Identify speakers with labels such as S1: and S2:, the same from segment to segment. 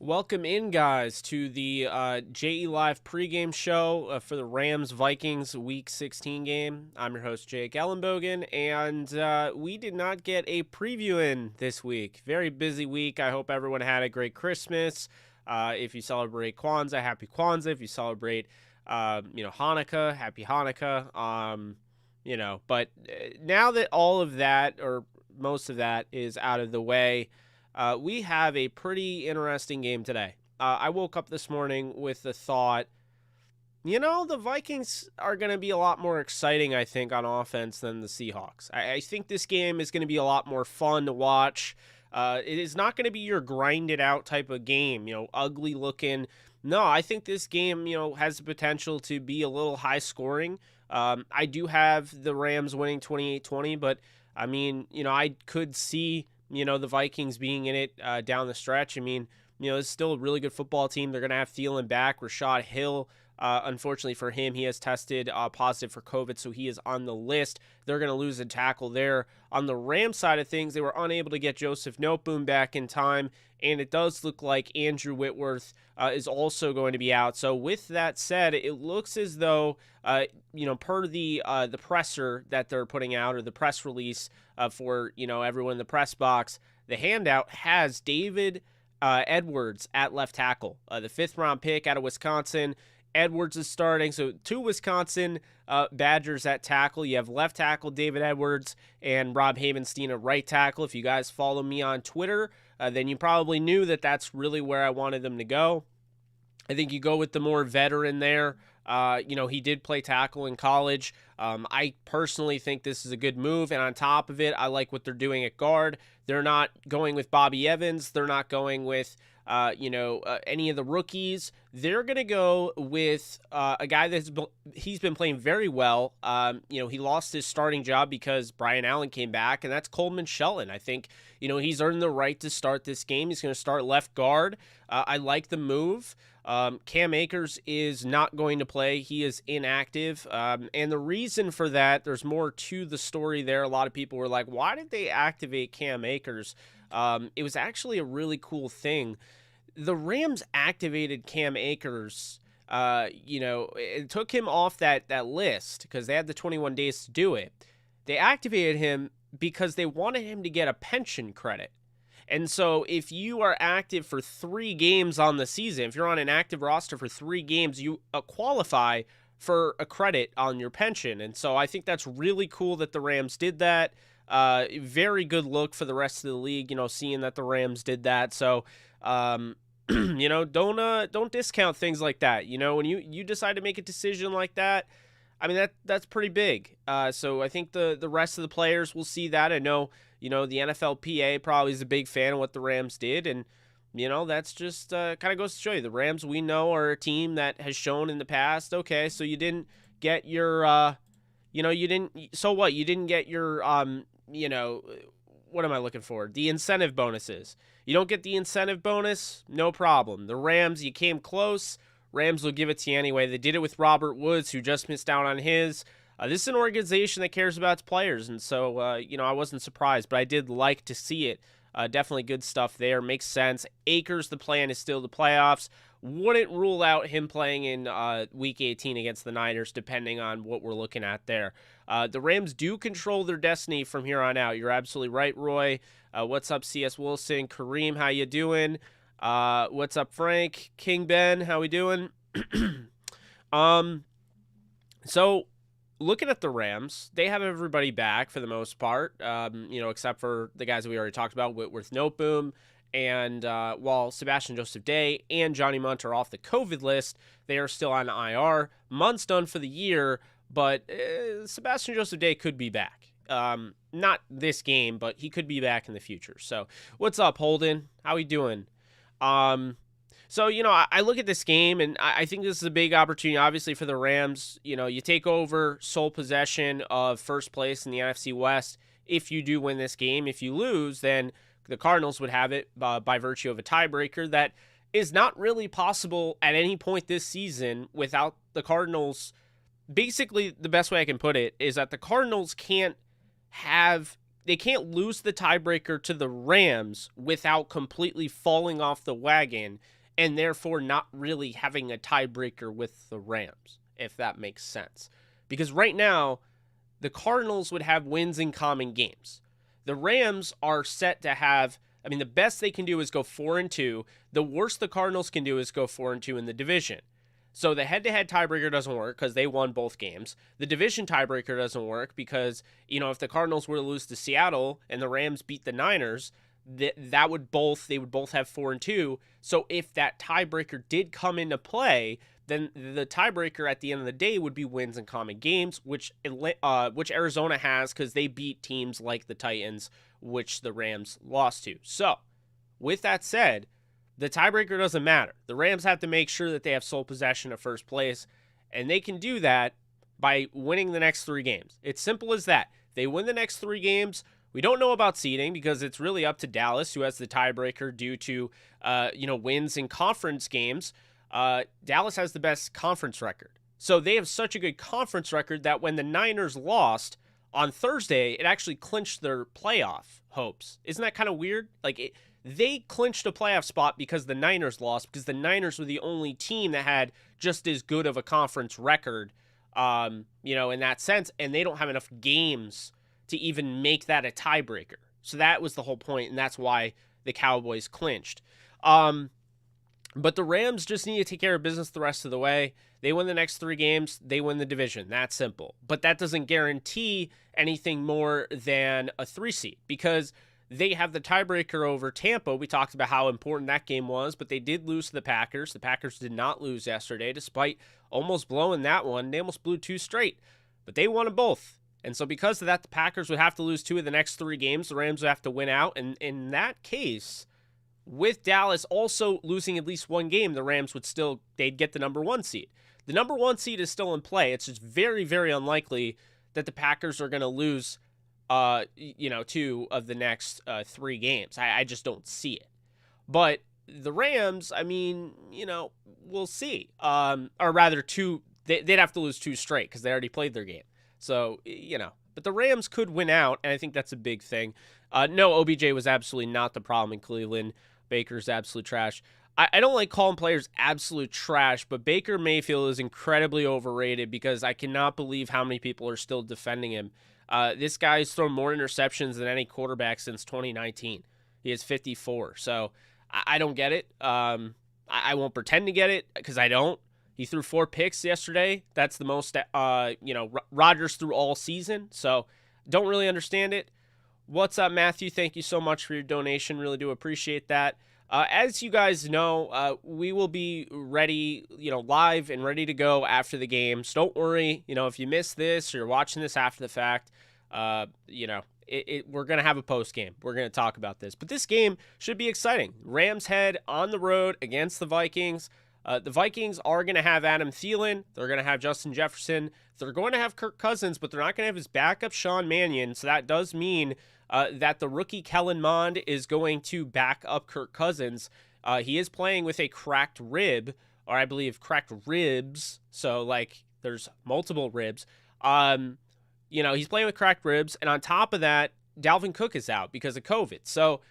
S1: Welcome in, guys, to the JE Live pregame show for the Rams Vikings Week 16 game. I'm your host, Jake Ellenbogen, and we did not get a preview in this week. Very busy week. I hope everyone had a great Christmas. If you celebrate Kwanzaa, happy Kwanzaa. If you celebrate, Hanukkah, happy Hanukkah. But now that all of that, or most of that, is out of the way, we have a pretty interesting game today. I woke up this morning with the thought, the Vikings are going to be a lot more exciting, I think, on offense than the Seahawks. I think this game is going to be a lot more fun to watch. It is not going to be your grinded out type of game, ugly looking. No, I think this game, has the potential to be a little high scoring. I do have the Rams winning 28-20, but I could see the Vikings being in it down the stretch. It's still a really good football team. They're going to have Thielen back. Rashad Hill, unfortunately for him, he has tested positive for COVID, so he is on the list. They're going to lose a tackle there. On the Rams side of things, they were unable to get Joseph Noteboom back in time, and it does look like Andrew Whitworth is also going to be out. So with that said, it looks as though, per the presser that they're putting out, or the press release for, everyone in the press box, the handout has David Edwards at left tackle, the 5th-round pick out of Wisconsin. Edwards is starting, so 2 Wisconsin Badgers at tackle. You have left tackle David Edwards and Rob Havenstein at right tackle. If you guys follow me on Twitter, then you probably knew that that's really where I wanted them to go. I think you go with the more veteran there. He did play tackle in college. I personally think this is a good move, and on top of it, I like what they're doing at guard. They're not going with Bobby Evans. They're not going with, any of the rookies. They're going to go with a guy he's been playing very well. He lost his starting job because Brian Allen came back, and that's Coleman Shelton. I think, he's earned the right to start this game. He's going to start left guard. I like the move. Cam Akers is not going to play. He is inactive. And the reason for that, there's more to the story there. A lot of people were like, why did they activate Cam Akers? It was actually a really cool thing. The Rams activated Cam Akers. It took him off that list because they had the 21 days to do it. They activated him because they wanted him to get a pension credit. And so if you are active for 3 games on the season, if you're on an active roster for 3 games, you qualify for a credit on your pension. And so I think that's really cool that the Rams did that. Very good look for the rest of the league, seeing that the Rams did that. So, don't discount things like that. When you decide to make a decision like that, that's pretty big. So I think the rest of the players will see that. I know, the NFLPA probably is a big fan of what the Rams did. And, that's just kind of goes to show you. The Rams, we know, are a team that has shown in the past, okay, so you didn't get your, so what? You didn't get your, what am I looking for? The incentive bonuses. You don't get the incentive bonus, no problem. The Rams, you came close. Rams will give it to you anyway. They did it with Robert Woods, who just missed out on his. This is an organization that cares about its players, and so, I wasn't surprised, but I did like to see it. Definitely good stuff there. Makes sense. Akers, the plan is still the playoffs. Wouldn't rule out him playing in Week 18 against the Niners, depending on what we're looking at there. The Rams do control their destiny from here on out. You're absolutely right, Roy. What's up, C.S. Wilson? Kareem, how you doing? What's up, Frank? King Ben, how we doing? So looking at the Rams, they have everybody back for the most part, except for the guys that we already talked about, Whitworth Noteboom. And while Sebastian Joseph Day and Johnny Munt are off the COVID list, they are still on IR. Munt's done for the year, but Sebastian Joseph Day could be back. Not this game, but he could be back in the future. So what's up, Holden? How we doing? So, I look at this game, and I think this is a big opportunity, obviously, for the Rams. You take over sole possession of first place in the NFC West if you do win this game. If you lose, then the Cardinals would have it by virtue of a tiebreaker that is not really possible at any point this season without the Cardinals. Basically, the best way I can put it is that the Cardinals can't have they can't lose the tiebreaker to the Rams without completely falling off the wagon and therefore not really having a tiebreaker with the Rams, if that makes sense. Because right now, the Cardinals would have wins in common games. The Rams are set to have, I mean, the best they can do is go 4-2. The worst the Cardinals can do is go 4-2 in the division. So the head-to-head tiebreaker doesn't work because they won both games. The division tiebreaker doesn't work because, if the Cardinals were to lose to Seattle and the Rams beat the Niners, they would both have 4-2. So if that tiebreaker did come into play, then the tiebreaker at the end of the day would be wins in common games, which Arizona has because they beat teams like the Titans, which the Rams lost to. So with that said, the tiebreaker doesn't matter. The Rams have to make sure that they have sole possession of first place, and they can do that by winning the next 3 games. It's simple as that. They win the next 3 games. We don't know about seeding because it's really up to Dallas, who has the tiebreaker due to, wins in conference games. Dallas has the best conference record. So they have such a good conference record that when the Niners lost on Thursday, it actually clinched their playoff hopes. Isn't that kind of weird? They clinched a playoff spot because the Niners lost, because the Niners were the only team that had just as good of a conference record, in that sense, and they don't have enough games to even make that a tiebreaker. So that was the whole point, and that's why the Cowboys clinched. But the Rams just need to take care of business the rest of the way. They win the next 3 games, they win the division. That's simple. But that doesn't guarantee anything more than a 3 seed because they have the tiebreaker over Tampa. We talked about how important that game was, but they did lose to the Packers. The Packers did not lose yesterday, despite almost blowing that one. They almost blew 2 straight, but they won them both. And so because of that, the Packers would have to lose 2 of the next 3 games. The Rams would have to win out. And in that case, with Dallas also losing at least 1 game, the Rams they'd get the number 1 seed. The number 1 seed is still in play. It's just very, very unlikely that the Packers are going to lose 2 of the next 3 games. I just don't see it. But the Rams, we'll see. Or rather, they'd have to lose 2 straight because they already played their game. So, but the Rams could win out, and I think that's a big thing. No, OBJ was absolutely not the problem in Cleveland. Baker's absolute trash. I don't like calling players absolute trash, but Baker Mayfield is incredibly overrated because I cannot believe how many people are still defending him. This guy's thrown more interceptions than any quarterback since 2019. He has 54. So I don't get it. I won't pretend to get it because I don't. He threw 4 picks yesterday. That's the most, Rodgers threw all season. So don't really understand it. What's up, Matthew? Thank you so much for your donation. Really do appreciate that. As you guys know, we will be ready, live and ready to go after the game. So don't worry, if you missed this or you're watching this after the fact, we're going to have a post game. We're going to talk about this. But this game should be exciting. Rams head on the road against the Vikings. The Vikings are going to have Adam Thielen. They're going to have Justin Jefferson. They're going to have Kirk Cousins, but they're not going to have his backup, Sean Mannion. So that does mean that the rookie Kellen Mond is going to back up Kirk Cousins. He is playing with a cracked rib, or I believe cracked ribs. So, there's multiple ribs. He's playing with cracked ribs. And on top of that, Dalvin Cook is out because of COVID. So,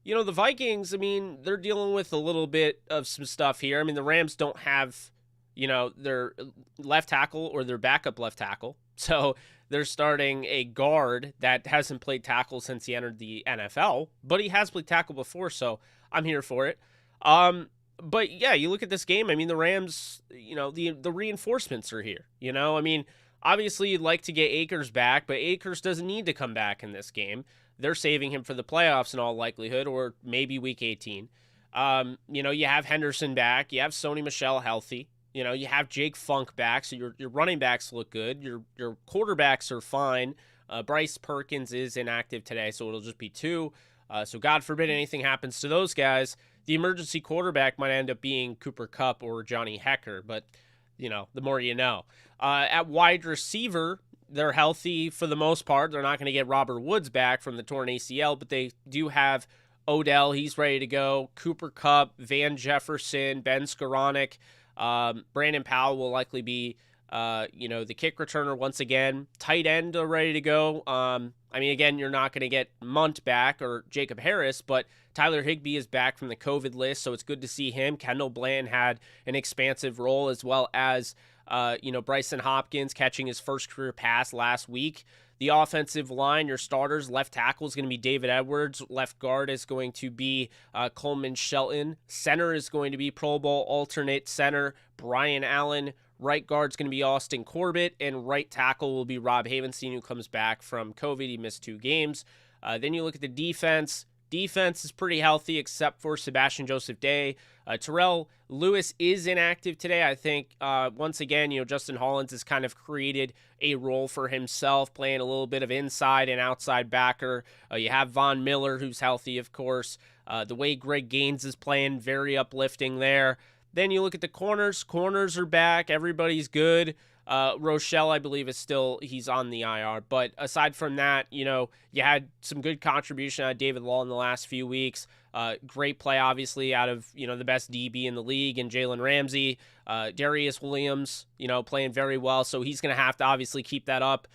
S1: the Vikings, they're dealing with a little bit of some stuff here. The Rams don't have, their left tackle or their backup left tackle. So they're starting a guard that hasn't played tackle since he entered the NFL, but he has played tackle before, so I'm here for it. But yeah, you look at this game, the Rams, the reinforcements are here. Obviously you'd like to get Akers back, but Akers doesn't need to come back in this game. They're saving him for the playoffs in all likelihood, or maybe week 18. You have Henderson back. You have Sony Michel healthy. You have Jake Funk back, so your running backs look good. Your quarterbacks are fine. Bryce Perkins is inactive today, so it'll just be 2. So God forbid anything happens to those guys. The emergency quarterback might end up being Cooper Kupp or Johnny Hecker, but, the more you know. At wide receiver, they're healthy for the most part. They're not going to get Robert Woods back from the torn ACL, but they do have Odell. He's ready to go. Cooper Kupp, Van Jefferson, Ben Skoranek. Brandon Powell will likely be The kick returner once again, tight end are ready to go. Again, you're not going to get Munt back or Jacob Harris, but Tyler Higbee is back from the COVID list, so it's good to see him. Kendall Bland had an expansive role, as well as Bryson Hopkins catching his first career pass last week. The offensive line, your starters, left tackle is going to be David Edwards. Left guard is going to be Coleman Shelton. Center is going to be Pro Bowl alternate center Brian Allen. Right guard is going to be Austin Corbett. And right tackle will be Rob Havenstein, who comes back from COVID. He missed 2 games. Then you look at the defense. Defense is pretty healthy except for Sebastian Joseph Day. Terrell Lewis is inactive today. I think, once again, Justin Hollins has kind of created a role for himself, playing a little bit of inside and outside backer. You have Von Miller, who's healthy, of course. The way Greg Gaines is playing, very uplifting there. Then you look at the corners. Corners are back. Everybody's good. Rochelle, I believe, he's on the IR. But aside from that, you had some good contribution out of David Law in the last few weeks. Great play, obviously, out of, the best DB in the league and Jalen Ramsey. Darius Williams, playing very well. So he's going to have to obviously keep that up.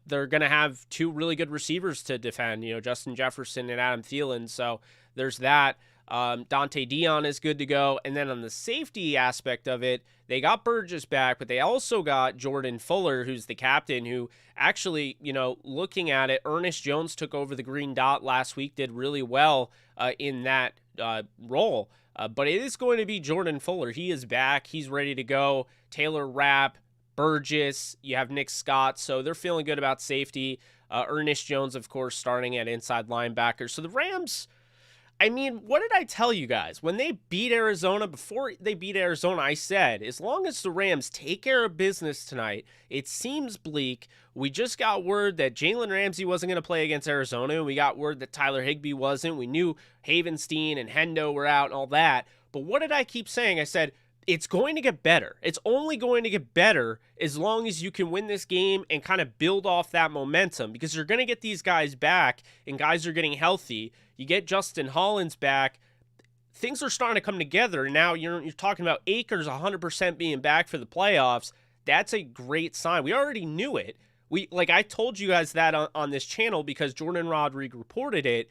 S1: They're going to have 2 really good receivers to defend, Justin Jefferson and Adam Thielen. So there's that. Dante Dion is good to go. And then on the safety aspect of it, they got Burgess back, but they also got Jordan Fuller, who's the captain, who actually, looking at it, Ernest Jones took over the green dot last week, did really well in that role. But it is going to be Jordan Fuller. He is back. He's ready to go. Taylor Rapp, Burgess, you have Nick Scott. So they're feeling good about safety. Ernest Jones, of course, starting at inside linebacker. So the Rams, what did I tell you guys? When they beat Arizona, before they beat Arizona, I said, as long as the Rams take care of business tonight, it seems bleak. We just got word that Jalen Ramsey wasn't going to play against Arizona, and we got word that Tyler Higbee wasn't. We knew Havenstein and Hendo were out and all that. But what did I keep saying? I said, it's going to get better. It's only going to get better as long as you can win this game and kind of build off that momentum, because you're going to get these guys back and guys are getting healthy. You get Justin Hollins back. Things are starting to come together. Now you're talking about Akers 100% being back for the playoffs. That's a great sign. We already knew it. I told you guys that on this channel because Jordan Rodriguez reported it.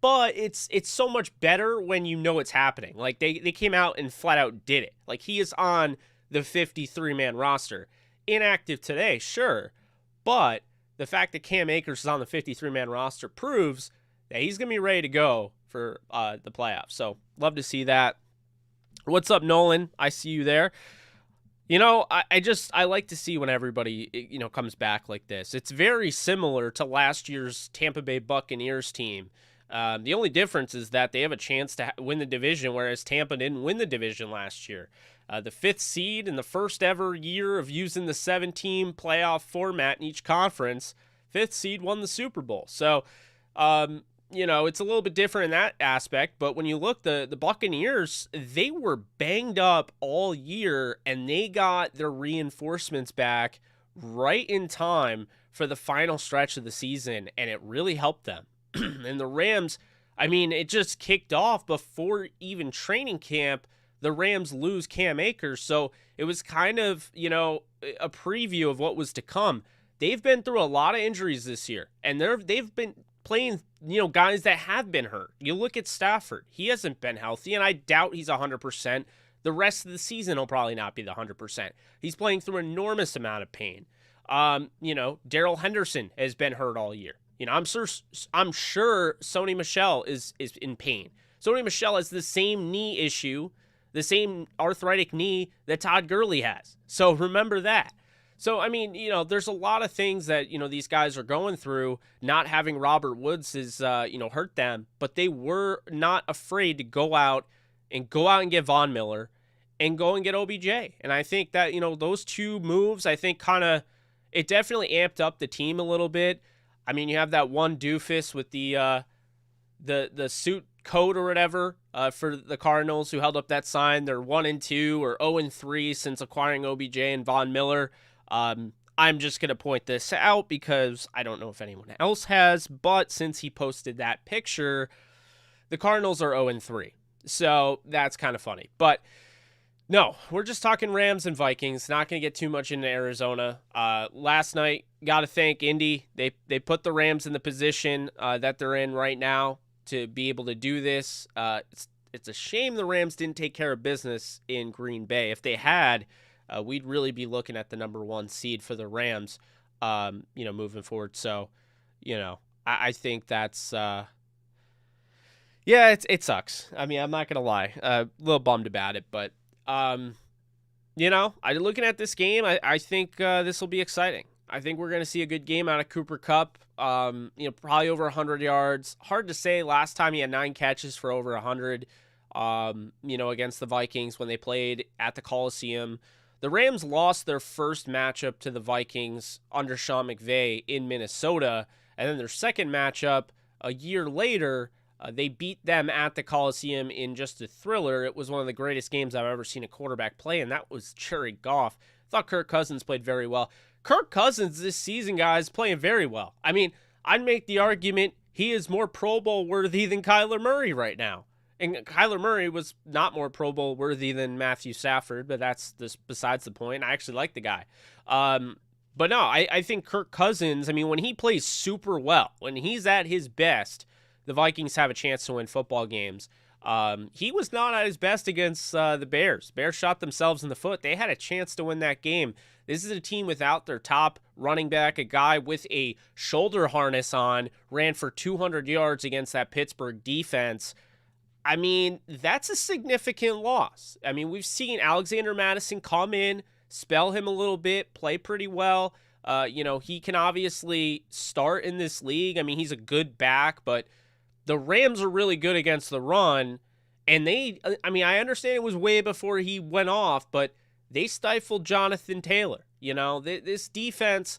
S1: But it's so much better when you know it's happening. Like, they came out and flat out did it. Like, he is on the 53-man roster. Inactive today, sure. But the fact that Cam Akers is on the 53-man roster proves that he's going to be ready to go for the playoffs. So, love to see that. What's up, Nolan? I see you there. I like to see when everybody, comes back like this. It's very similar to last year's Tampa Bay Buccaneers team. The only difference is that they have a chance to win the division, whereas Tampa didn't win the division last year. The 5th seed in the first ever year of using the 7-team playoff format in each conference, 5th seed won the Super Bowl. So, it's a little bit different in that aspect. But when you look, the Buccaneers, they were banged up all year, and they got their reinforcements back right in time for the final stretch of the season, and it really helped them. And the Rams, it just kicked off before even training camp. The Rams lose Cam Akers. So it was kind of, a preview of what was to come. They've been through a lot of injuries this year, and they've been playing, guys that have been hurt. You look at Stafford. He hasn't been healthy, and I doubt he's 100%. The rest of the season will probably not be the 100%. He's playing through an enormous amount of pain. Darrell Henderson has been hurt all year. I'm sure Sony Michel is in pain. Sony Michel has the same knee issue, the same arthritic knee that Todd Gurley has. So remember that. So, there's a lot of things that, these guys are going through. Not having Robert Woods is, hurt them. But they were not afraid to go out and get Von Miller and go and get OBJ. And I think that, those 2 moves, I think it definitely amped up the team a little bit. You have that one doofus with the suit coat or whatever for the Cardinals who held up that sign. They're 1-2 or 0-3 since acquiring OBJ and Von Miller. I'm just going to point this out because I don't know if anyone else has, but since he posted that picture, the Cardinals are 0-3. So that's kind of funny. But No, we're just talking Rams and Vikings. Not going to get too much into Arizona. Last night, got to thank Indy. They put the Rams in the position that they're in right now to be able to do this. It's a shame the Rams didn't take care of business in Green Bay. If they had, we'd really be looking at the number 1 seed for the Rams, moving forward. So, I think that's it sucks. I mean, I'm not gonna lie, a little bummed about it, but looking at this game, I think this will be exciting. I think we're gonna see a good game out of Cooper Kupp. Probably over 100 yards. Hard to say. Last time he had 9 catches for over 100. Against the Vikings when they played at the Coliseum. The Rams lost their first matchup to the Vikings under Sean McVay in Minnesota, and then their second matchup a year later, they beat them at the Coliseum in just a thriller. It was one of the greatest games I've ever seen a quarterback play, and that was Jared Goff. I thought Kirk Cousins played very well. Kirk Cousins this season, guys, playing very well. I mean, I'd make the argument he is more Pro Bowl worthy than Kyler Murray right now. And Kyler Murray was not more Pro Bowl worthy than Matthew Stafford, but that's just besides the point. I actually like the guy. But no, I think Kirk Cousins, when he plays super well, when he's at his best, the Vikings have a chance to win football games. He was not at his best against the Bears. Bears shot themselves in the foot. They had a chance to win that game. This is a team without their top running back, a guy with a shoulder harness on, ran for 200 yards against that Pittsburgh defense. That's a significant loss. We've seen Alexander Mattison come in, spell him a little bit, play pretty well. He can obviously start in this league. He's a good back, but the Rams are really good against the run. And I understand it was way before he went off, but they stifled Jonathan Taylor. This defense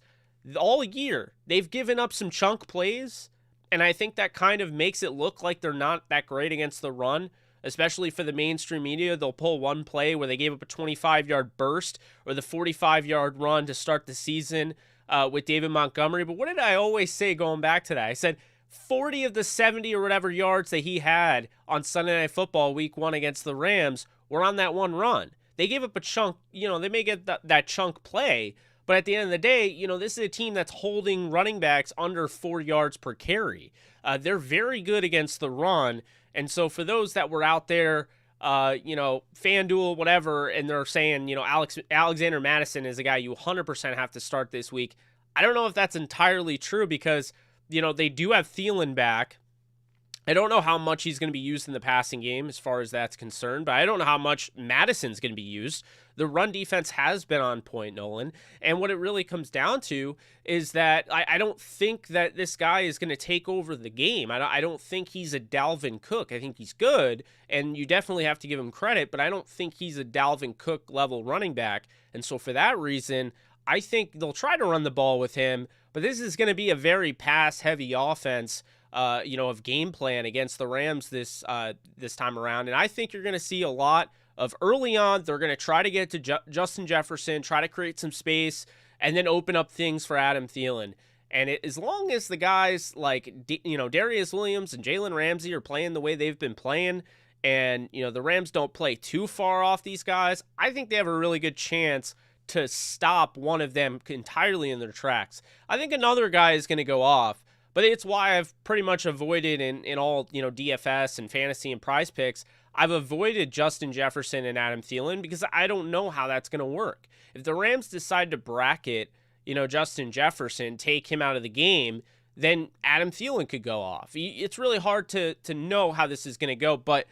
S1: all year, they've given up some chunk plays. And I think that kind of makes it look like they're not that great against the run, especially for the mainstream media. They'll pull one play where they gave up a 25-yard burst or the 45-yard run to start the season with David Montgomery. But what did I always say going back to that? I said 40 of the 70 or whatever yards that he had on Sunday Night Football week 1 against the Rams were on that one run. They gave up a chunk, they may get that chunk play, but at the end of the day, this is a team that's holding running backs under 4 yards per carry. They're very good against the run. And so for those that were out there, FanDuel, whatever, and they're saying, Alexander Mattison is a guy you 100% have to start this week. I don't know if that's entirely true because, they do have Thielen back. I don't know how much he's going to be used in the passing game as far as that's concerned, but I don't know how much Madison's going to be used. The run defense has been on point, Nolan. And what it really comes down to is that I don't think that this guy is going to take over the game. I don't think he's a Dalvin Cook. I think he's good, and you definitely have to give him credit, but I don't think he's a Dalvin Cook level running back. And so for that reason, I think they'll try to run the ball with him, but this is going to be a very pass-heavy offense. Of game plan against the Rams this time around. And I think you're going to see a lot of early on, they're going to try to get to Justin Jefferson, try to create some space, and then open up things for Adam Thielen. And as long as the guys like, Darius Williams and Jalen Ramsey are playing the way they've been playing, and, the Rams don't play too far off these guys, I think they have a really good chance to stop one of them entirely in their tracks. I think another guy is going to go off, but it's why I've pretty much avoided in all, DFS and fantasy and prize picks, I've avoided Justin Jefferson and Adam Thielen because I don't know how that's going to work. If the Rams decide to bracket, Justin Jefferson, take him out of the game, then Adam Thielen could go off. It's really hard to know how this is going to go, but,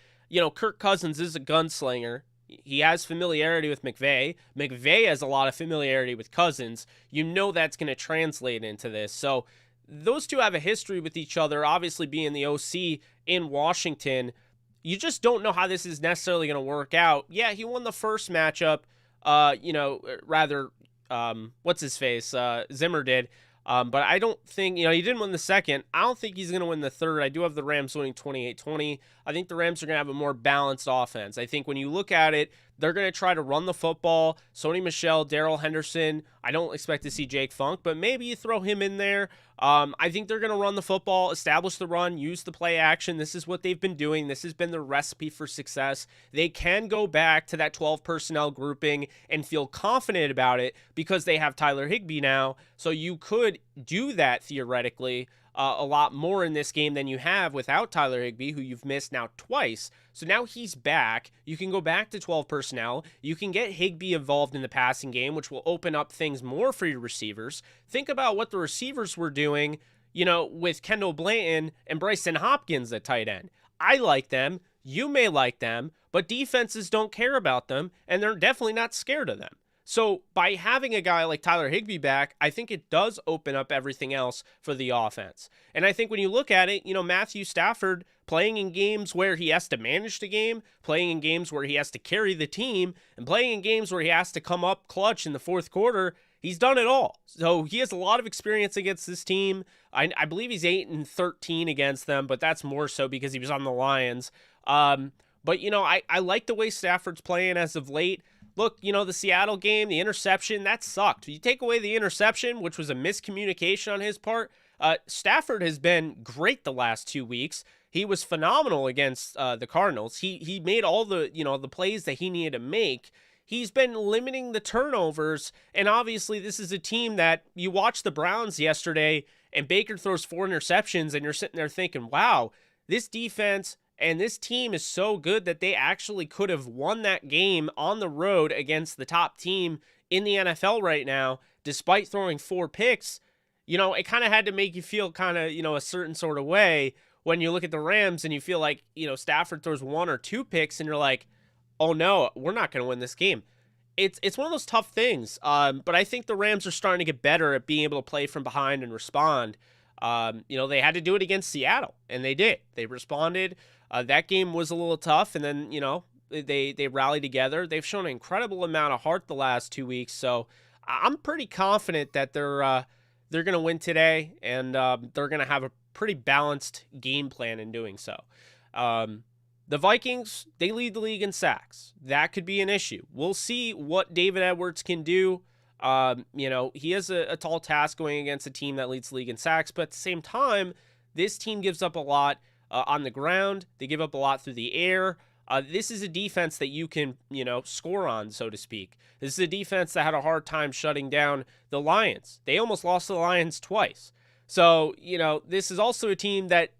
S1: Kirk Cousins is a gunslinger. He has familiarity with McVay. McVay has a lot of familiarity with Cousins. That's going to translate into this. So, those two have a history with each other, obviously being the OC in Washington. You just don't know how this is necessarily going to work out. Yeah, he won the first matchup, what's-his-face, Zimmer did. But I don't think, he didn't win the second. I don't think he's going to win the third. I do have the Rams winning 28-20. I think the Rams are going to have a more balanced offense. I think when you look at it, They're going to try to run the football. Sony Michel, Darrell Henderson. I don't expect to see Jake Funk, but maybe you throw him in there. I think they're going to run the football, establish the run, use the play action. This is what they've been doing. This has been the recipe for success. They can go back to that 12 personnel grouping and feel confident about it because they have Tyler Higbee now. So you could do that theoretically a lot more in this game than you have without Tyler Higbee, who you've missed now twice. So now he's back. You can go back to 12 personnel. You can get Higbee involved in the passing game, which will open up things more for your receivers. Think about what the receivers were doing, with Kendall Blanton and Bryson Hopkins at tight end. I like them. You may like them, but defenses don't care about them, and they're definitely not scared of them. So by having a guy like Tyler Higbee back, I think it does open up everything else for the offense. And I think when you look at it, Matthew Stafford playing in games where he has to manage the game, playing in games where he has to carry the team, and playing in games where he has to come up clutch in the fourth quarter, he's done it all. So he has a lot of experience against this team. I believe he's 8-13 against them, but that's more so because he was on the Lions. But I like the way Stafford's playing as of late. Look, the Seattle game, the interception, that sucked. You take away the interception, which was a miscommunication on his part. Stafford has been great the last 2 weeks. He was phenomenal against the Cardinals. He made all the the plays that he needed to make. He's been limiting the turnovers, and obviously this is a team that you watched the Browns yesterday, and Baker throws 4 interceptions, and you're sitting there thinking, wow, this defense and this team is so good that they actually could have won that game on the road against the top team in the NFL right now, despite throwing 4 picks. It kind of had to make you feel kind of, a certain sort of way when you look at the Rams and you feel like, Stafford throws 1 or 2 picks and you're like, oh no, we're not going to win this game. It's one of those tough things. But I think the Rams are starting to get better at being able to play from behind and respond. They had to do it against Seattle, and they did. They responded. That game was a little tough, and then, they rallied together. They've shown an incredible amount of heart the last 2 weeks, so I'm pretty confident that they're going to win today, and they're going to have a pretty balanced game plan in doing so. The Vikings, they lead the league in sacks. That could be an issue. We'll see what David Edwards can do. He has a tall task going against a team that leads the league in sacks, but at the same time, this team gives up a lot on the ground. They give up a lot through the air. This is a defense that you can, score on, so to speak. This is a defense that had a hard time shutting down the Lions. They almost lost to the Lions twice. So, this is also a team that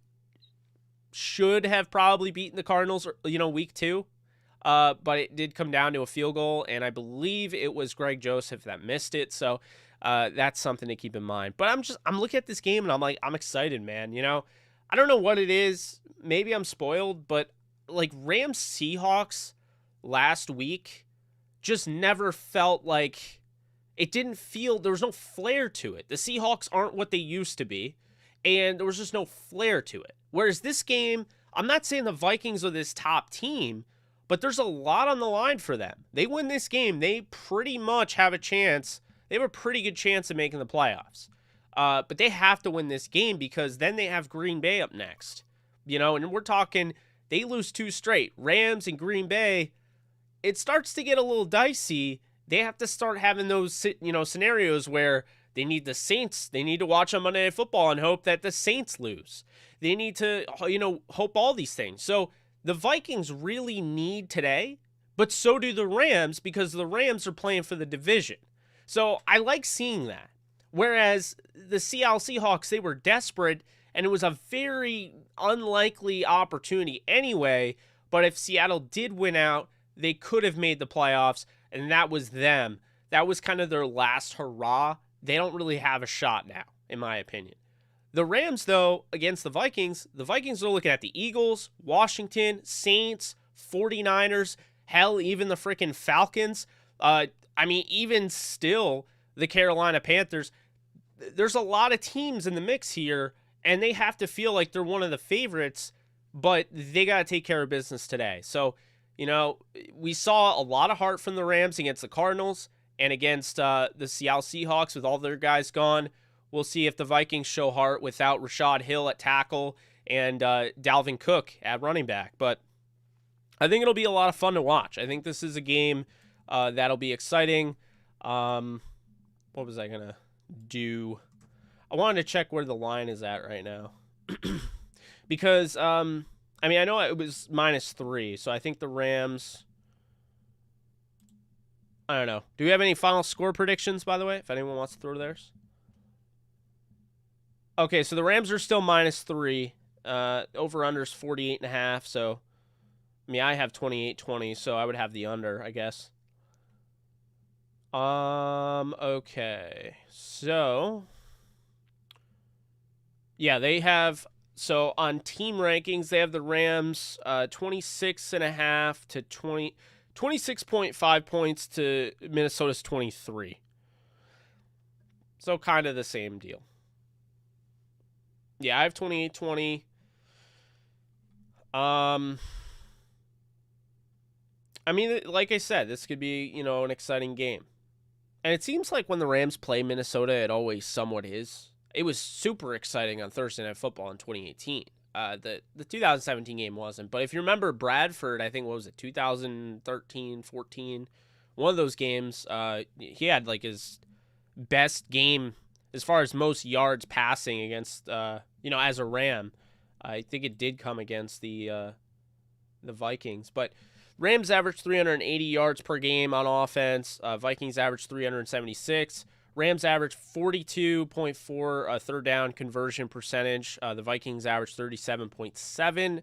S1: should have probably beaten the Cardinals, week 2. But it did come down to a field goal, and I believe it was Greg Joseph that missed it. So that's something to keep in mind. But I'm looking at this game, and I'm excited, man. I don't know what it is. Maybe I'm spoiled, but like Rams Seahawks last week just never felt like it didn't feel, there was no flair to it. The Seahawks aren't what they used to be, and there was just no flair to it. Whereas this game, I'm not saying the Vikings are this top team, but there's a lot on the line for them. They win this game, they pretty much have a chance. They have a pretty good chance of making the playoffs. But they have to win this game because then they have Green Bay up next. And we're talking, they lose 2 straight. Rams and Green Bay, it starts to get a little dicey. They have to start having those, scenarios where they need the Saints. They need to watch on Monday Night Football and hope that the Saints lose. They need to, hope all these things. So the Vikings really need today, but so do the Rams because the Rams are playing for the division. So I like seeing that. Whereas the Seattle Seahawks, they were desperate, and it was a very unlikely opportunity anyway. But if Seattle did win out, they could have made the playoffs, and that was them. That was kind of their last hurrah. They don't really have a shot now, in my opinion. The Rams, though, against the Vikings are looking at the Eagles, Washington, Saints, 49ers, hell, even the freaking Falcons. Even still, the Carolina Panthers. There's a lot of teams in the mix here, and they have to feel like they're one of the favorites, but they got to take care of business today. So, we saw a lot of heart from the Rams against the Cardinals and against the Seattle Seahawks with all their guys gone. We'll see if the Vikings show heart without Rashad Hill at tackle and Dalvin Cook at running back. But I think it'll be a lot of fun to watch. I think this is a game that'll be exciting. What was I going to do? I wanted to check where the line is at right now. Because, I know it was -3, so I think the Rams... I don't know. Do we have any final score predictions, by the way, if anyone wants to throw theirs? Okay, so the Rams are still -3. Over-under's 48.5, so... I have 28-20, so I would have the under, I guess. Okay. So... yeah, they have... so on team rankings, they have the Rams 26.5 to 26.5 points to Minnesota's 23. So kind of the same deal. Yeah, I have 28-20. Like I said, this could be, an exciting game. And it seems like when the Rams play Minnesota, it always somewhat is. It was super exciting on Thursday Night Football in 2018. The 2017 game wasn't. But if you remember Bradford, I think, what was it, 2013, 14? One of those games, he had like his best game as far as most yards passing against, as a Ram. I think it did come against the Vikings. But Rams averaged 380 yards per game on offense. Vikings averaged 376. Rams averaged 42.4 third down conversion percentage. The Vikings averaged 37.7.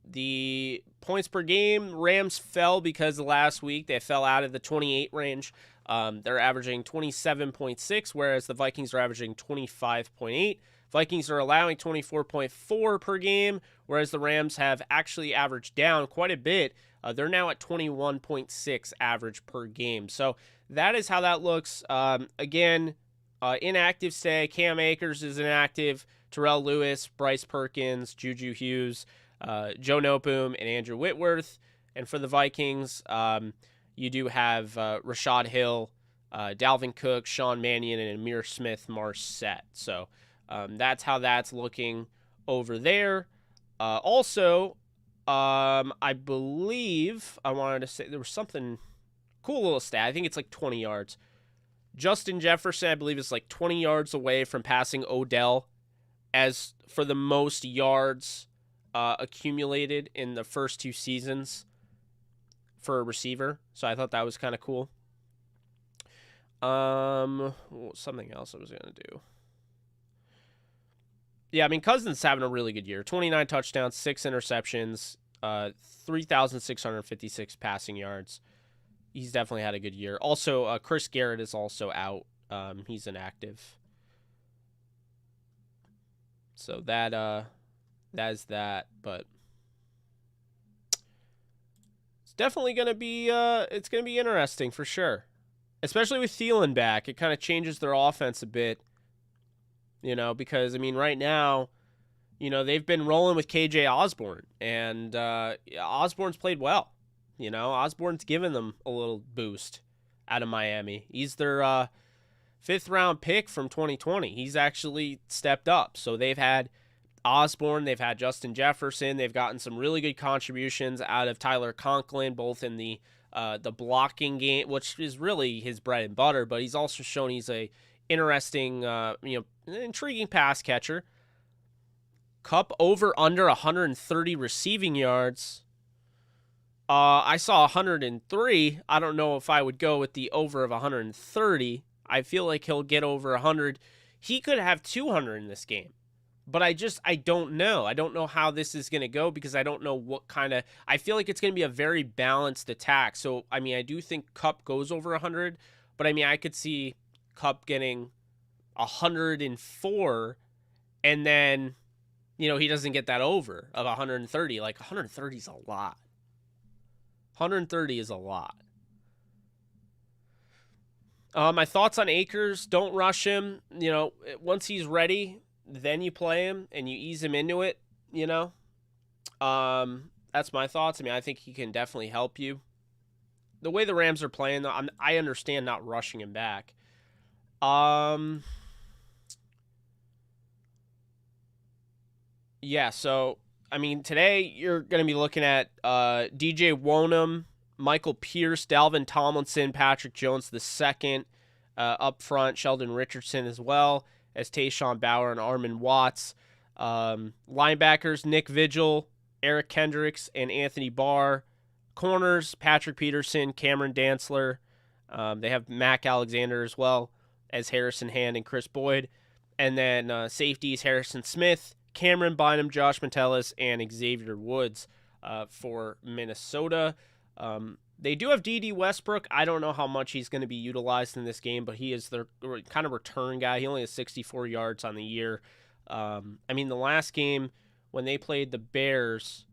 S1: The points per game, Rams fell because of last week. They fell out of the 28 range. They're averaging 27.6, whereas the Vikings are averaging 25.8. Vikings are allowing 24.4 per game, whereas the Rams have actually averaged down quite a bit. They're now at 21.6 average per game. So that is how that looks. Again, inactive today. Cam Akers is inactive. Terrell Lewis, Bryce Perkins, Juju Hughes, Joe Noteboom, and Andrew Whitworth. And for the Vikings, you do have Rashad Hill, Dalvin Cook, Sean Mannion, and Amir Smith-Marset. So that's how that's looking over there. Also, I believe I wanted to say there was something cool little stat. I think it's like 20 yards. Justin Jefferson, I believe, is like 20 yards away from passing Odell as for the most yards accumulated in the first 2 seasons for a receiver. So I thought that was kind of cool. Something else I was going to do. Yeah, Cousins is having a really good year. 29 touchdowns, 6 interceptions, 3,656 passing yards. He's definitely had a good year. Also, Chris Garrett is also out. He's inactive. So that is that. But it's definitely going to be it's going to be interesting for sure. Especially with Thielen back. It kind of changes their offense a bit. Because, right now, they've been rolling with KJ Osborne, and Osborne's played well. Osborne's given them a little boost out of Miami. He's their 5th-round pick from 2020. He's actually stepped up. So they've had Osborne, they've had Justin Jefferson, they've gotten some really good contributions out of Tyler Conklin, both in the blocking game, which is really his bread and butter, but he's also shown he's a interesting, intriguing pass catcher. Kupp over under 130 receiving yards. I saw 103. I don't know if I would go with the over of 130. I feel like he'll get over 100. He could have 200 in this game. But I don't know. I don't know how this is going to go because I don't know what kind of... I feel like it's going to be a very balanced attack. So, I do think Kupp goes over 100. But, I could see Kupp getting 104 and then, he doesn't get that over of 130. Like, 130 is a lot. 130 is a lot. My thoughts on Akers, don't rush him. Once he's ready, then you play him and you ease him into it, That's my thoughts. I think he can definitely help you. The way the Rams are playing, though, I understand not rushing him back. Yeah, so I mean, today you're going to be looking at DJ Wonham, Michael Pierce, Dalvin Tomlinson, Patrick Jones the second up front, Sheldon Richardson as well as Tayshaun Bauer and Armon Watts. Linebackers, Nick Vigil, Eric Kendricks, and Anthony Barr. Corners, Patrick Peterson, Cameron Dantzler. They have Mac Alexander as well as Harrison Hand and Chris Boyd. And then safeties, Harrison Smith, Cameron Bynum, Josh Metellus, and Xavier Woods for Minnesota. They do have D.D. Westbrook. I don't know how much he's going to be utilized in this game, but he is their kind of return guy. He only has 64 yards on the year. I mean, the last game when they played the Bears,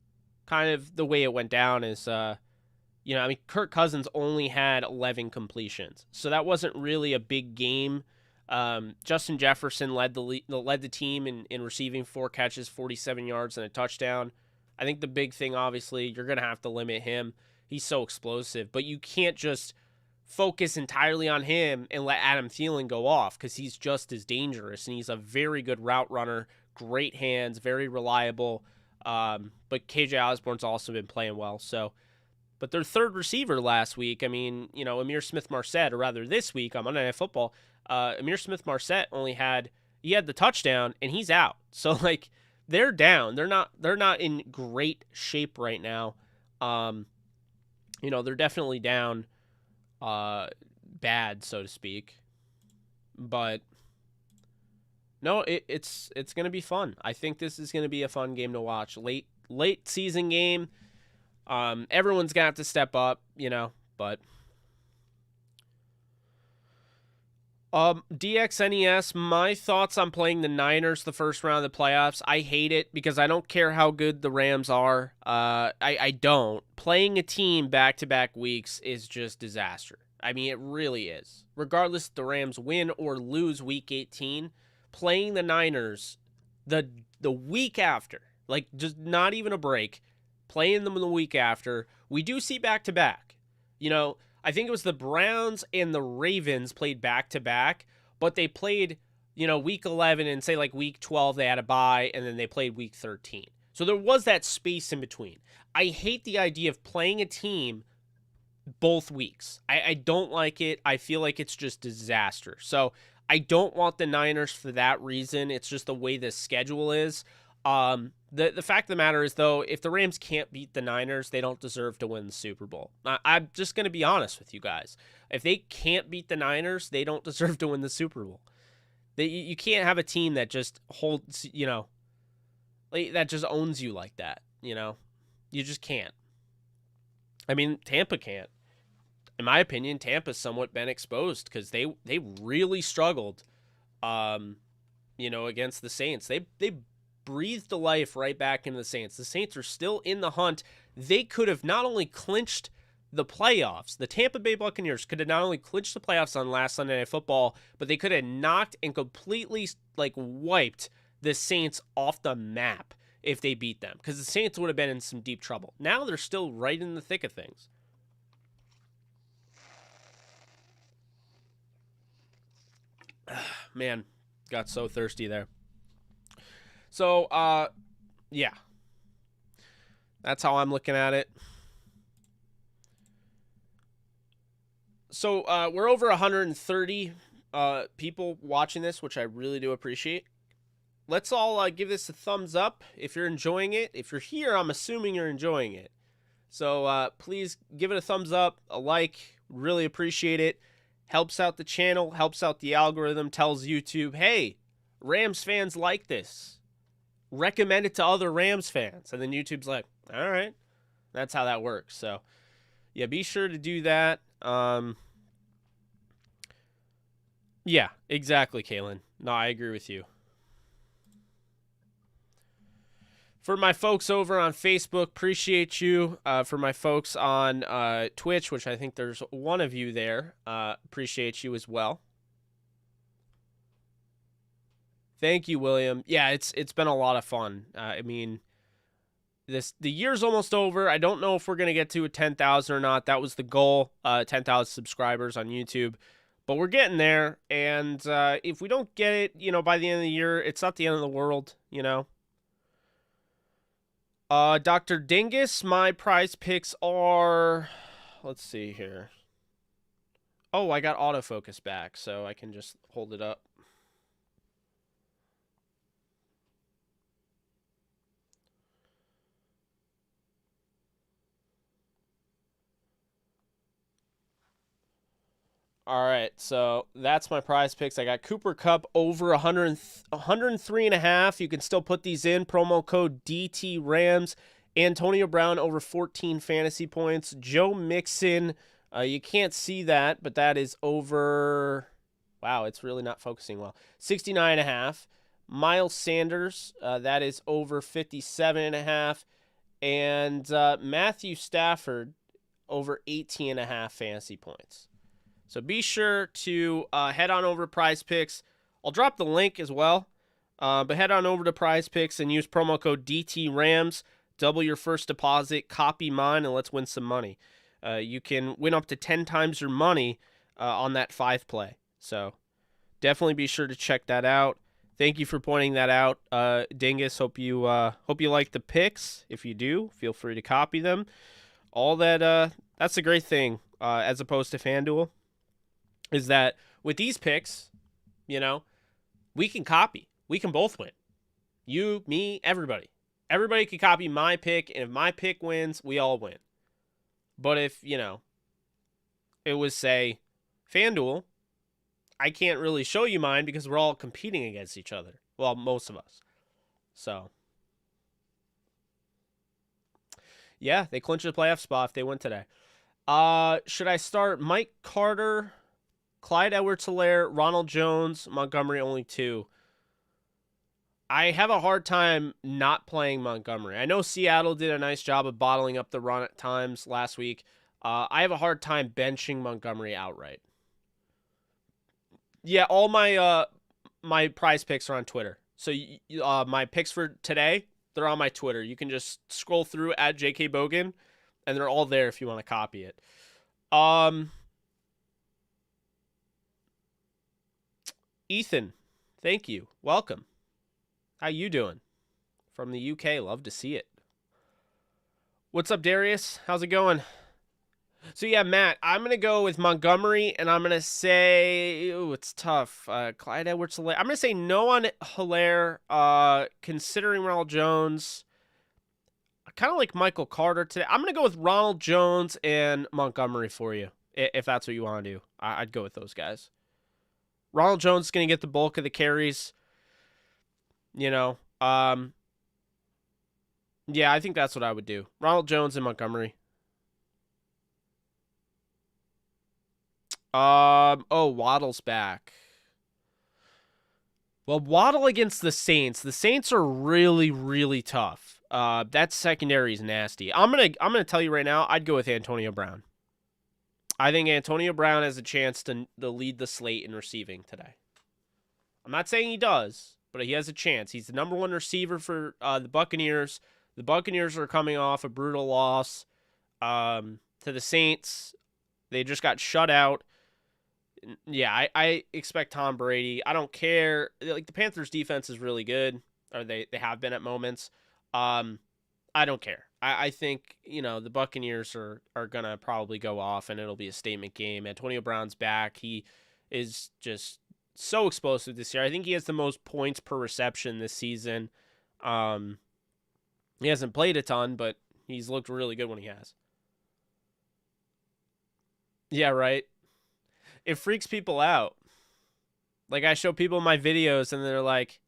S1: kind of the way it went down is, Kirk Cousins only had 11 completions. So that wasn't really a big game. Justin Jefferson led the team in receiving 4 catches, 47 yards, and a touchdown. I think the big thing, obviously, you're going to have to limit him. He's so explosive, but you can't just focus entirely on him and let Adam Thielen go off because he's just as dangerous, and he's a very good route runner, great hands, very reliable. But KJ Osborne's also been playing well. But their third receiver last week, I mean, Amir Smith-Marset, or rather this week on Monday Night Football, Amir Smith-Marset had the touchdown and he's out. So they're down. They're not in great shape right now. They're definitely down bad, so to speak. But no, it's going to be fun. I think this is going to be a fun game to watch. Late season game. Everyone's going to have to step up, but DXNES, my thoughts on playing the Niners the first round of the playoffs. I hate it because I don't care how good the Rams are. I don't. Playing a team back-to-back weeks is just disaster. I mean, it really is. Regardless if the Rams win or lose week 18, playing the Niners the week after, just not even a break, playing them the week after, we do see back-to-back. I think it was the Browns and the Ravens played back-to-back, but they played, week 11 and say week 12 they had a bye, and then they played week 13. So there was that space in between. I hate the idea of playing a team both weeks. I don't like it. I feel like it's just disaster. So I don't want the Niners for that reason. It's just the way the schedule is. The fact of the matter is, though, if the Rams can't beat the Niners, they don't deserve to win the Super Bowl. I'm just going to be honest with you guys. If they can't beat the Niners, they don't deserve to win the Super Bowl. You can't have a team that just holds, that just owns you like that, You just can't. I mean, Tampa can't. In my opinion, Tampa's somewhat been exposed because they really struggled, against the Saints. They breathed the life right back into the Saints. The Saints are still in the hunt. They could have not only clinched the playoffs, the Tampa Bay Buccaneers could have not only clinched the playoffs on last Sunday Night Football, but they could have knocked and completely wiped the Saints off the map if they beat them, because the Saints would have been in some deep trouble. Now they're still right in the thick of things. Man, got so thirsty there. So, yeah. That's how I'm looking at it. So, we're over 130 people watching this, which I really do appreciate. Let's all give this a thumbs up if you're enjoying it. If you're here, I'm assuming you're enjoying it. So, please give it a thumbs up, a like. Really appreciate it. Helps out the channel, helps out the algorithm, tells YouTube, hey, Rams fans like this. Recommend it to other Rams fans. And then YouTube's like, all right. That's how that works. So, yeah, be sure to do that. Yeah, exactly, Kaylin. No, I agree with you. For my folks over on Facebook, appreciate you. For my folks on Twitch, which I think there's one of you there, appreciate you as well. Thank you, William. Yeah, it's been a lot of fun. I mean, the year's almost over. I don't know if we're gonna get to a 10,000 or not. That was the goal, 10,000 subscribers on YouTube, but we're getting there. And if we don't get it, by the end of the year, it's not the end of the world, Dr. Dingus, my prize picks are, let's see here. Oh, I got autofocus back, so I can just hold it up. All right, so that's my prize picks. I got Cooper Kupp over 103.5. You can still put these in. Promo code DT Rams. Antonio Brown over 14 fantasy points. Joe Mixon, you can't see that, but that is over. Wow, it's really not focusing well. 69.5. Miles Sanders, that is over 57.5. And Matthew Stafford over 18.5 fantasy points. So be sure to head on over to Prize Picks. I'll drop the link as well. But head on over to Prize Picks and use promo code DTRAMS. Double your first deposit, copy mine, and let's win some money. You can win up to 10 times your money on that 5 play. So definitely be sure to check that out. Thank you for pointing that out, Dingus. Hope you like the picks. If you do, feel free to copy them. All that that's a great thing as opposed to FanDuel. Is that with these picks, we can copy. We can both win. You, me, everybody. Everybody can copy my pick, and if my pick wins, we all win. But if, it was, say, FanDuel, I can't really show you mine because we're all competing against each other. Well, most of us. So, yeah, they clinched the playoff spot if they win today. Should I start Mike Carter, Clyde Edwards-Helaire, Ronald Jones, Montgomery, only 2? I have a hard time not playing Montgomery. I know Seattle did a nice job of bottling up the run at times last week. I have a hard time benching Montgomery outright. Yeah, all my my prize picks are on Twitter. So my picks for today, they're on my Twitter. You can just scroll through at JK Bogan, and they're all there if you want to copy it. Ethan, thank you. Welcome. How you doing? From the UK, love to see it. What's up, Darius? How's it going? So yeah, Matt, I'm going to go with Montgomery, and I'm going to say, it's tough. Clyde Edwards-Helaire. I'm going to say no on Hilaire, considering Ronald Jones. I kind of like Michael Carter today. I'm going to go with Ronald Jones and Montgomery for you, if that's what you want to do. I'd go with those guys. Ronald Jones is going to get the bulk of the carries. Yeah, I think that's what I would do. Ronald Jones and Montgomery. Waddle's back. Well, Waddle against the Saints. The Saints are really, really tough. That secondary is nasty. I'm gonna tell you right now, I'd go with Antonio Brown. I think Antonio Brown has a chance to lead the slate in receiving today. I'm not saying he does, but he has a chance. He's the number 1 receiver for the Buccaneers. The Buccaneers are coming off a brutal loss to the Saints. They just got shut out. Yeah, I expect Tom Brady. I don't care. Like, the Panthers' defense is really good, or they have been at moments. I don't care. I think, the Buccaneers are going to probably go off, and it'll be a statement game. Antonio Brown's back. He is just so explosive this year. I think he has the most points per reception this season. He hasn't played a ton, but he's looked really good when he has. Yeah, right? It freaks people out. Like, I show people my videos, and they're like,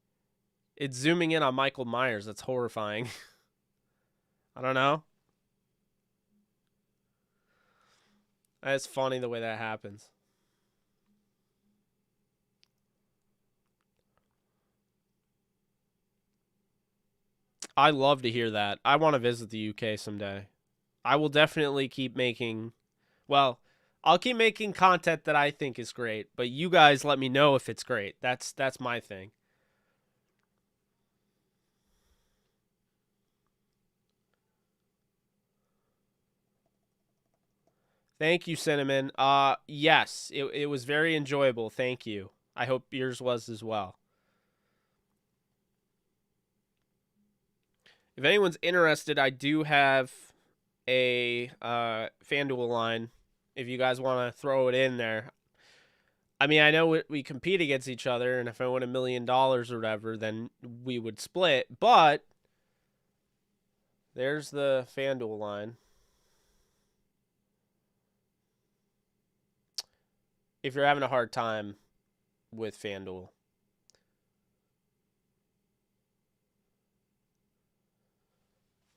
S1: it's zooming in on Michael Myers. That's horrifying. I don't know. It's funny the way that happens. I love to hear that. I want to visit the UK someday. I will definitely keep making, well, I'll keep making content that I think is great, but you guys let me know if it's great. That's my thing. Thank you, Cinnamon. Yes, it was very enjoyable. Thank you. I hope yours was as well. If anyone's interested, I do have a FanDuel line. If you guys want to throw it in there. I mean, I know we compete against each other, and if I win $1 million or whatever, then we would split. But there's the FanDuel line. If you're having a hard time with FanDuel.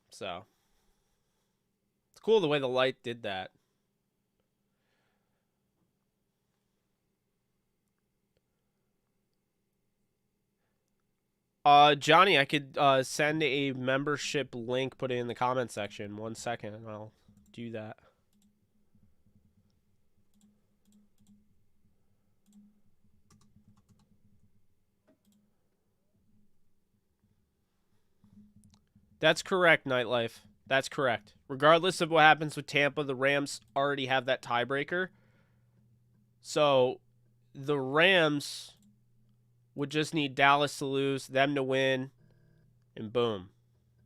S1: So, it's cool the way the light did that. Johnny, I could send a membership link, put it in the comment section. 1 second, and I'll do that. That's correct, Nightlife. That's correct. Regardless of what happens with Tampa, the Rams already have that tiebreaker. So the Rams would just need Dallas to lose, them to win, and boom.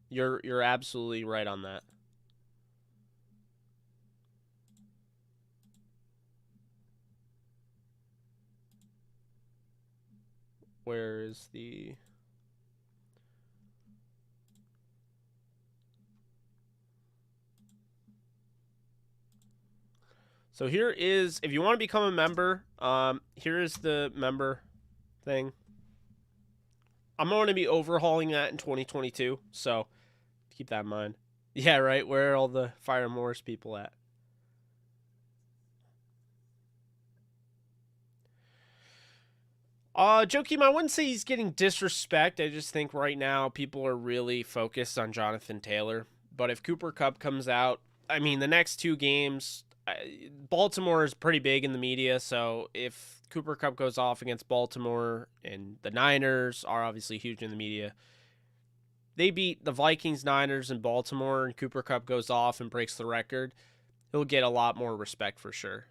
S1: You're absolutely right on that. Where is the... So here is, if you want to become a member, here is the member thing. I'm going to be overhauling that in 2022, so keep that in mind. Yeah, right? Where are all the Fire Morris people at? Joakim, I wouldn't say he's getting disrespect. I just think right now people are really focused on Jonathan Taylor. But if Cooper Kupp comes out, I mean, the next 2 games, Baltimore is pretty big in the media. So if Cooper Kupp goes off against Baltimore, and the Niners are obviously huge in the media, they beat the Vikings, Niners, and Baltimore, and Cooper Kupp goes off and breaks the record, he'll get a lot more respect for sure.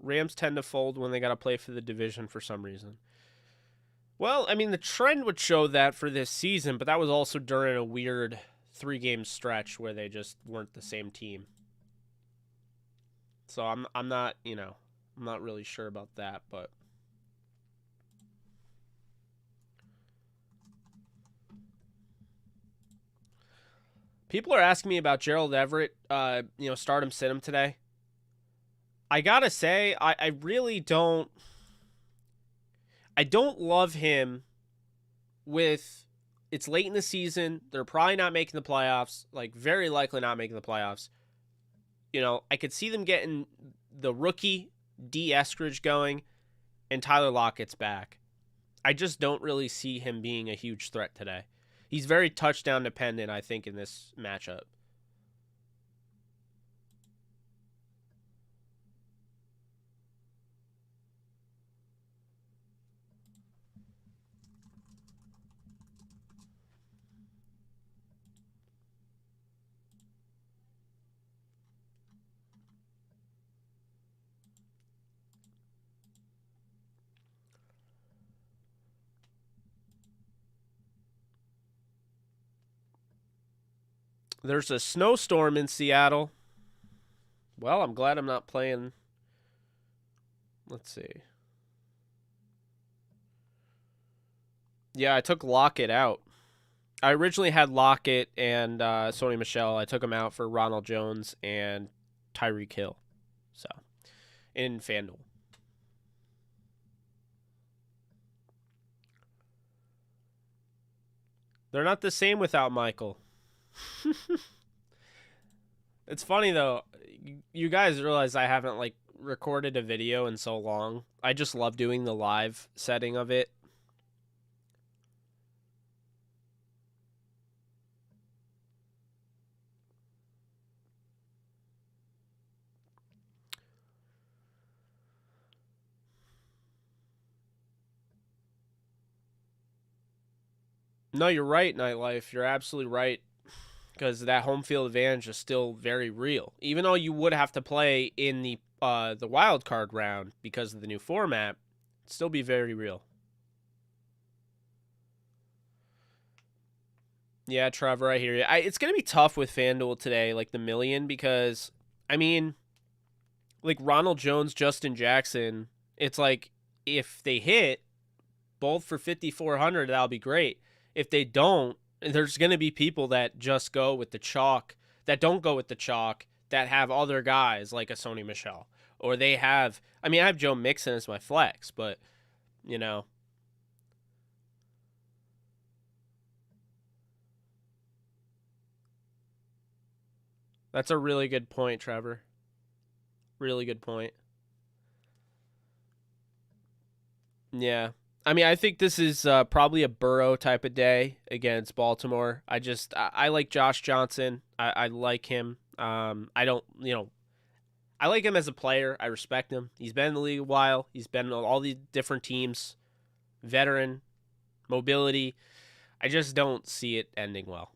S1: Rams tend to fold when they got to play for the division for some reason. Well, I mean, the trend would show that for this season, but that was also during a weird 3-game stretch where they just weren't the same team. So I'm not, I'm not really sure about that, but people are asking me about Gerald Everett, start him, sit him today. I gotta say, I really don't. I don't love him with. It's late in the season. They're probably not making the playoffs. Like, very likely not making the playoffs. I could see them getting the rookie D. Eskridge going, and Tyler Lockett's back. I just don't really see him being a huge threat today. He's very touchdown dependent, I think, in this matchup. There's a snowstorm in Seattle. Well, I'm glad I'm not playing. Let's see. Yeah, I took Lockett out. I originally had Lockett and Sony Michel. I took them out for Ronald Jones and Tyreek Hill. So, in FanDuel. They're not the same without Michael. It's funny though. You guys realize I haven't recorded a video in so long. I just love doing the live setting of it. No, you're right, Nightlife. You're absolutely right. because that home field advantage is still very real. Even though you would have to play in the wild card round because of the new format, it'd still be very real. Yeah, Trevor, I hear you. It's going to be tough with FanDuel today, like the million, because, I mean, like Ronald Jones, Justin Jackson, it's like if they hit both for 5,400, that'll be great. If they don't, there's going to be people that just go with the chalk, that don't go with the chalk, that have other guys like a Sony Michel. Or they have, I mean, I have Joe Mixon as my flex, but, you know. That's a really good point, Trevor. Really good point. Yeah. I mean, I think this is probably a Burrow type of day against Baltimore. I like Josh Johnson. I like him. I don't, I like him as a player. I respect him. He's been in the league a while. He's been on all these different teams, veteran, mobility. I just don't see it ending well.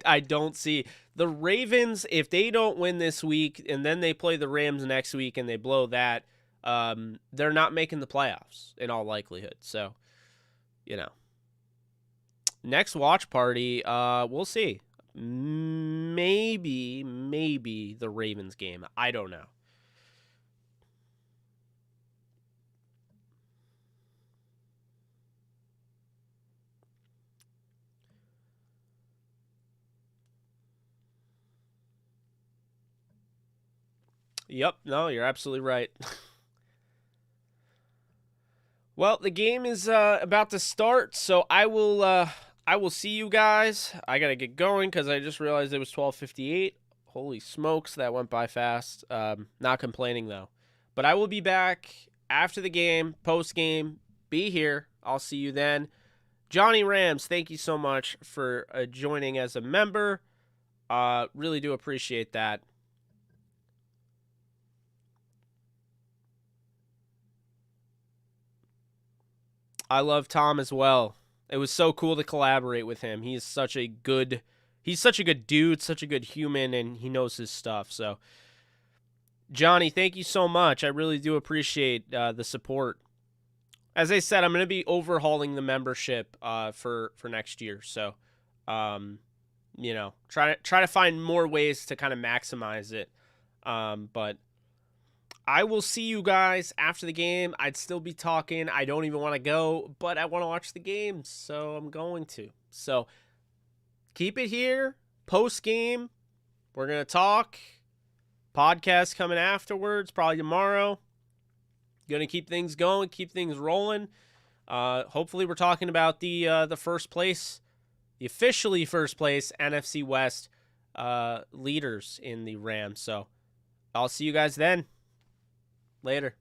S1: I don't see the Ravens, if they don't win this week and then they play the Rams next week and they blow that, they're not making the playoffs in all likelihood. So, next watch party, we'll see. Maybe the Ravens game. I don't know. Yep, no, you're absolutely right. Well, the game is about to start, so I will see you guys. I gotta get going because I just realized it was 12:58. Holy smokes, that went by fast. Not complaining though, but I will be back after the game, post game. Be here. I'll see you then. Johnny Rams, thank you so much for joining as a member. Really do appreciate that. I love Tom as well. It was so cool to collaborate with him. He's such a good dude, such a good human, and he knows his stuff. So, Johnny, thank you so much. I really do appreciate the support. As I said, I'm going to be overhauling the membership for next year. So, try to find more ways to kind of maximize it. But I will see you guys after the game. I'd still be talking. I don't even want to go, but I want to watch the game, so I'm going to. So keep it here. Post game, we're going to talk. Podcast coming afterwards, probably tomorrow. Going to keep things going, keep things rolling. Hopefully we're talking about the first place, the officially first place NFC West leaders in the Rams. So I'll see you guys then. Later.